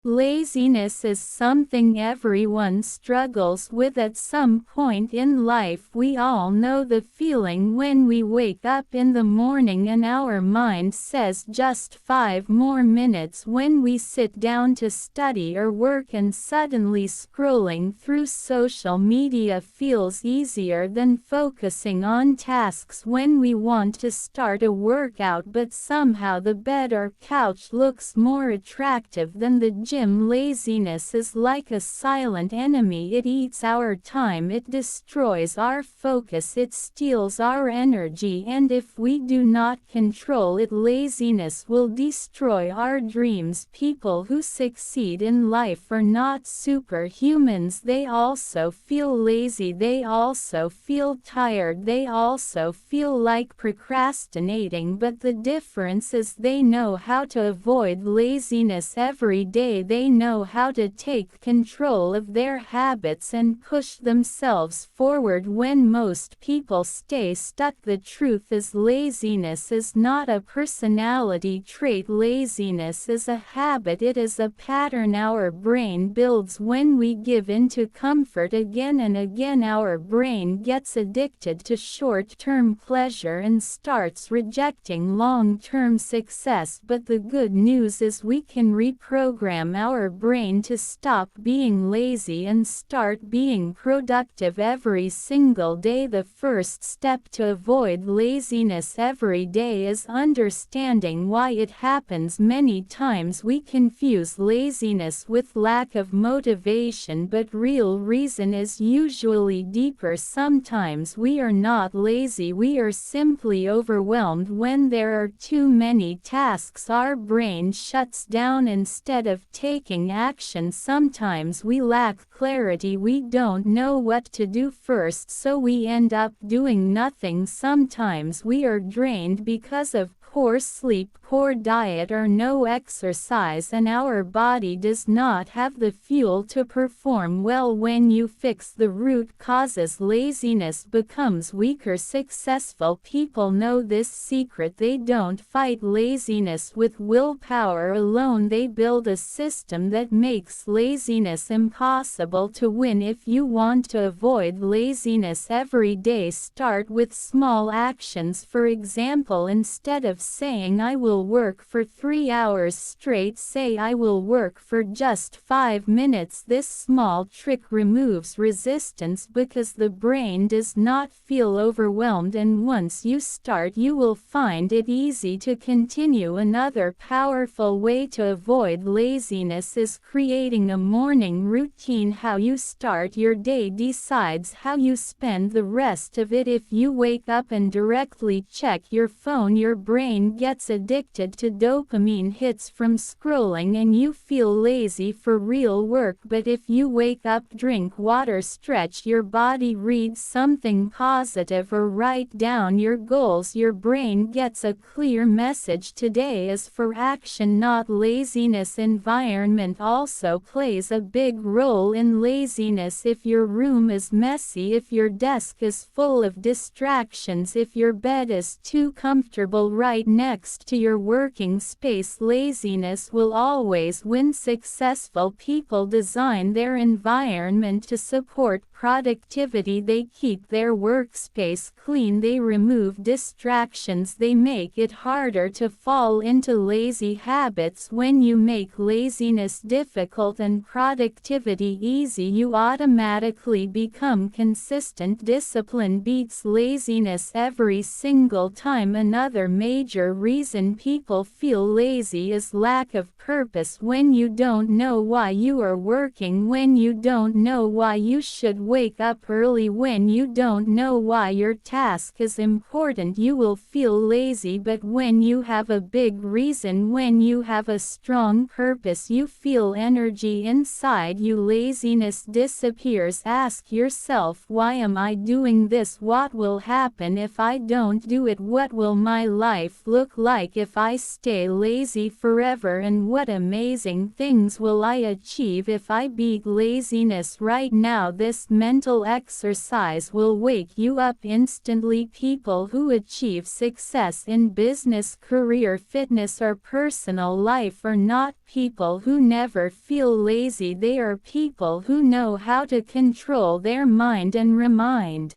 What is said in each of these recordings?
Laziness is something everyone struggles with at some point in life. We all know the feeling when we wake up in the morning and our mind says just 5 more minutes, when we sit down to study or work and suddenly scrolling through social media feels easier than focusing on tasks, when we want to start a workout but somehow the bed or couch looks more attractive than the gym. Laziness is like a silent enemy. It eats our time, it destroys our focus, it steals our energy, and if we do not control it, laziness will destroy our dreams. People who succeed in life are not superhumans. They also feel lazy, they also feel tired, they also feel like procrastinating, but the difference is they know how to avoid laziness every day. They know how to take control of their habits and push themselves forward when most people stay stuck. The truth is, laziness is not a personality trait. Laziness is a habit. It is a pattern our brain builds when we give in to comfort again and again. Our brain gets addicted to short-term pleasure and starts rejecting long-term success. But the good news is we can reprogram our brain to stop being lazy and start being productive every single day. The first step to avoid laziness every day is understanding why it happens. Many times we confuse laziness with lack of motivation, but real reason is usually deeper. Sometimes we are not lazy, we are simply overwhelmed. When there are too many tasks, our brain shuts down instead of taking action. Sometimes we lack clarity, we don't know what to do first, so we end up doing nothing. Sometimes we are drained because of poor sleep, poor diet, or no exercise, and our body does not have the fuel to perform well. When you fix the root causes, laziness becomes weaker. Successful people know this secret. They don't fight laziness with willpower alone. They build a system that makes laziness impossible to win. If you want to avoid laziness every day, start with small actions. For example, instead of saying I will work for 3 hours straight, say I will work for just 5 minutes. This small trick removes resistance because the brain does not feel overwhelmed, and once you start, you will find it easy to continue. Another powerful way to avoid laziness is creating a morning routine. How you start your day decides how you spend the rest of it. If you wake up and directly check your phone, your brain gets addicted to dopamine hits from scrolling and you feel lazy for real work. But if you wake up, drink water, stretch your body, read something positive, or write down your goals, your brain gets a clear message: today is for action, not laziness. Environment also plays a big role in laziness. If your room is messy, if your desk is full of distractions, if your bed is too comfortable right next to your working space, laziness will always win. Successful people design their environment to support productivity. They keep their workspace clean, they remove distractions, they make it harder to fall into lazy habits. When you make laziness difficult and productivity easy, you automatically become consistent. Discipline beats laziness every single time. Another major reason people feel lazy is lack of purpose. When you don't know why you are working, when you don't know why you should wake up early, when you don't know why your task is important, you will feel lazy. But when you have a big reason, when you have a strong purpose, you feel energy inside you. Laziness disappears. Ask yourself, why am I doing this? What will happen if I don't do it? What will my life look like if I stay lazy forever? And what amazing things will I achieve if I beat laziness right now? This mental exercise will wake you up instantly. People who achieve success in business, career, fitness, or personal life are not people who never feel lazy. They are people who know how to control their mind and remind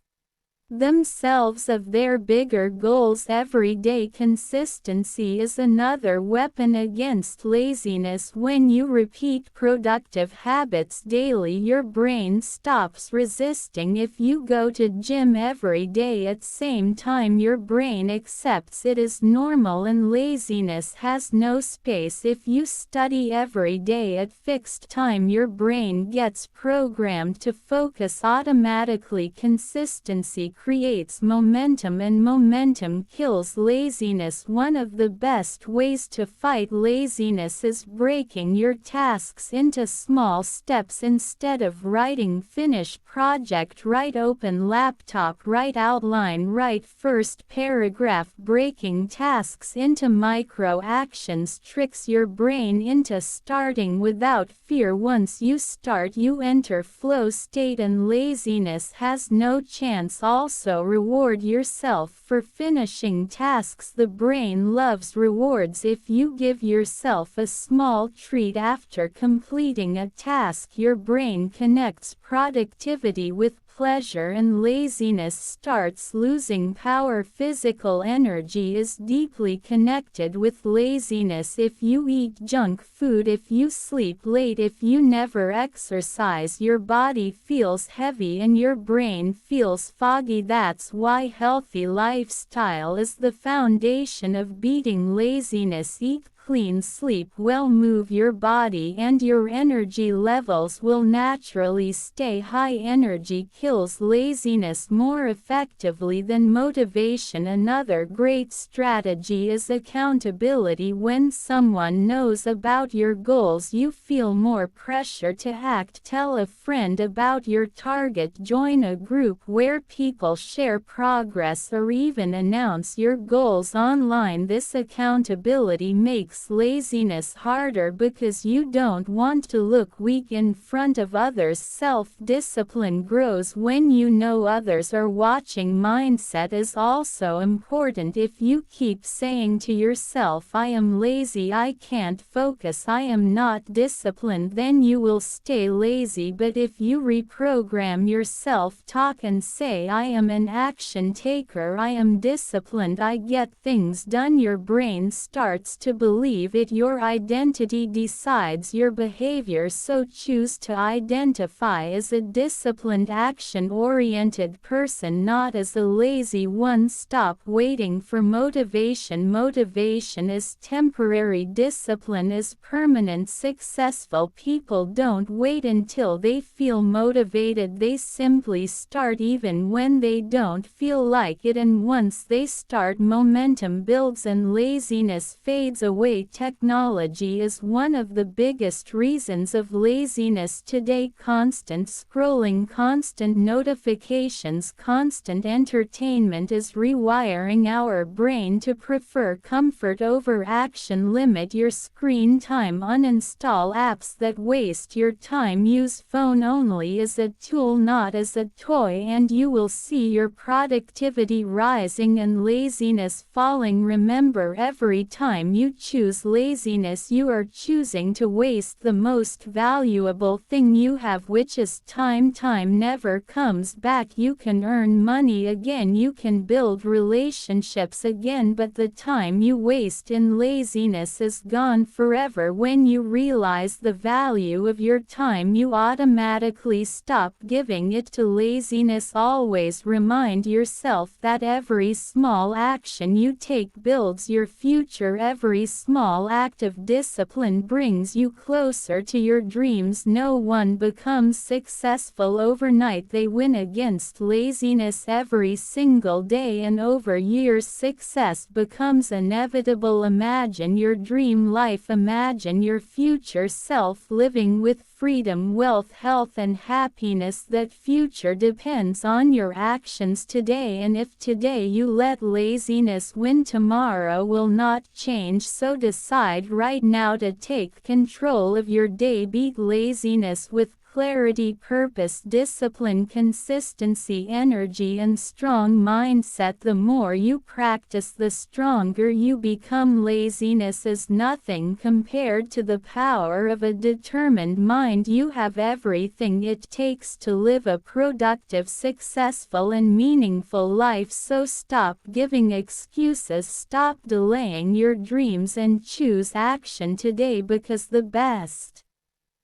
themselves of their bigger goals every day. Consistency is another weapon against laziness. When you repeat productive habits daily, your brain stops resisting. If you go to gym every day at same time, your brain accepts it is normal and laziness has no space. If you study every day at fixed time, your brain gets programmed to focus automatically. Consistency creates momentum, and momentum kills laziness. One of the best ways to fight laziness is breaking your tasks into small steps. Instead of writing finish project, write open laptop, write outline, write first paragraph. Breaking tasks into micro actions tricks your brain into starting without fear. Once you start, you enter flow state and laziness has no chance. Also, reward yourself for finishing tasks. The brain loves rewards. If you give yourself a small treat after completing a task, your brain connects productivity with pleasure and laziness starts losing power. Physical energy is deeply connected with laziness. If you eat junk food, if you sleep late, if you never exercise, your body feels heavy and your brain feels foggy. That's why healthy lifestyle is the foundation of beating laziness. Eat clean, sleep well, move your body, and your energy levels will naturally stay high. Energy kills laziness more effectively than motivation. Another great strategy is accountability. When someone knows about your goals, you feel more pressure to act. Tell a friend about your target, join a group where people share progress, or even announce your goals online. This accountability makes laziness harder because you don't want to look weak in front of others. Self-discipline grows when you know others are watching. Mindset is also important. If you keep saying to yourself, I am lazy, I can't focus, I am not disciplined, then you will stay lazy. But if you reprogram your self-talk and say, I am an action taker, I am disciplined, I get things done, your brain starts to believe it. Your identity decides your behavior, so choose to identify as a disciplined, action-oriented person, not as a lazy one. Stop waiting for motivation. Motivation is temporary, discipline is permanent. Successful people don't wait until they feel motivated, they simply start even when they don't feel like it, and once they start, momentum builds and laziness fades away. Technology is one of the biggest reasons of laziness today. Constant scrolling, constant notifications, constant entertainment is rewiring our brain to prefer comfort over action. Limit your screen time. Uninstall apps that waste your time. Use phone only as a tool, not as a toy, and you will see your productivity rising and laziness falling. Remember, every time you choose laziness, you are choosing to waste the most valuable thing you have, which is time. Time never comes back. You can earn money again, you can build relationships again, but the time you waste in laziness is gone forever. When you realize the value of your time, you automatically stop giving it to laziness. Always remind yourself that every small action you take builds your future. Every small act of discipline brings you closer to your dreams. No one becomes successful overnight. They win against laziness every single day, and over years success becomes inevitable. Imagine your dream life. Imagine your future self living with freedom, wealth, health, and happiness. That future depends on your actions today, and if today you let laziness win, tomorrow will not change. So decide right now to take control of your day. Beat laziness with clarity, purpose, discipline, consistency, energy, and strong mindset. The more you practice, the stronger you become. Laziness is nothing compared to the power of a determined mind. You have everything it takes to live a productive, successful, and meaningful life. So stop giving excuses, stop delaying your dreams, and choose action today, because the best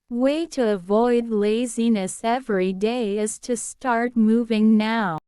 way to avoid laziness every day is to start moving now.